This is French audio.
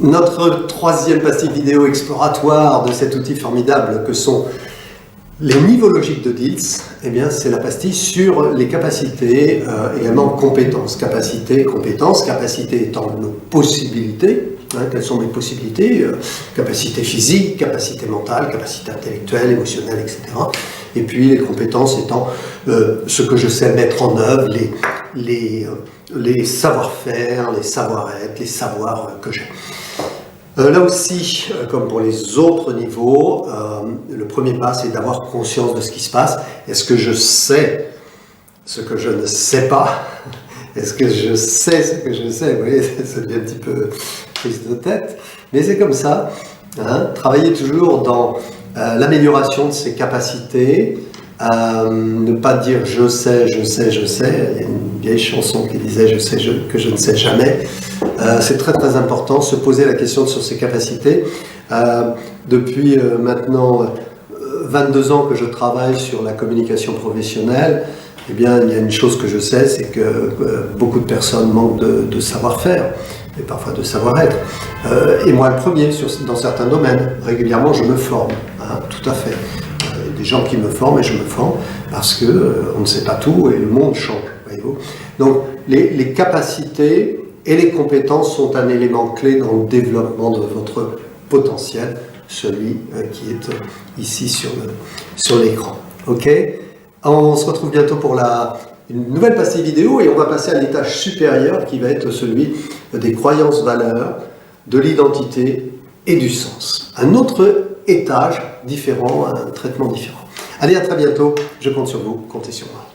Notre troisième pastille vidéo exploratoire de cet outil formidable que sont les niveaux logiques de Diels, eh bien, c'est la pastille sur les capacités, également compétences. Capacité, compétences, capacité étant nos possibilités. Quelles sont mes possibilités? Capacité physique, capacité mentale, capacité intellectuelle, émotionnelle, etc. Et puis les compétences étant ce que je sais mettre en œuvre, les savoir-faire, les savoir-être, les savoirs que j'ai. Là aussi, comme pour les autres niveaux, le premier pas, c'est d'avoir conscience de ce qui se passe. Est-ce que je sais ce que je ne sais pas? Est-ce que je sais ce que je sais? Vous voyez, ça devient un petit peu prise de tête. Mais c'est comme ça. Travailler toujours dans l'amélioration de ses capacités. Ne pas dire je sais, je sais, je sais. Il y a une vieille chanson qui disait je sais que je ne sais jamais. C'est très très important, se poser la question sur ses capacités. Depuis maintenant 22 ans que je travaille sur la communication professionnelle, eh bien, il y a une chose que je sais, c'est que beaucoup de personnes manquent de savoir-faire et parfois de savoir-être. Et moi le premier, dans certains domaines, régulièrement je me forme, tout à fait. Il y a des gens qui me forment et je me forme parce qu'on ne sait pas tout et le monde change, voyez-vous. Donc les capacités et les compétences sont un élément clé dans le développement de votre potentiel, celui qui est ici sur l'écran. Ok ? On se retrouve bientôt pour une nouvelle pastille vidéo et on va passer à l'étage supérieur qui va être celui des croyances, valeurs, de l'identité et du sens. Un autre étage différent, un traitement différent. Allez, à très bientôt, je compte sur vous, comptez sur moi.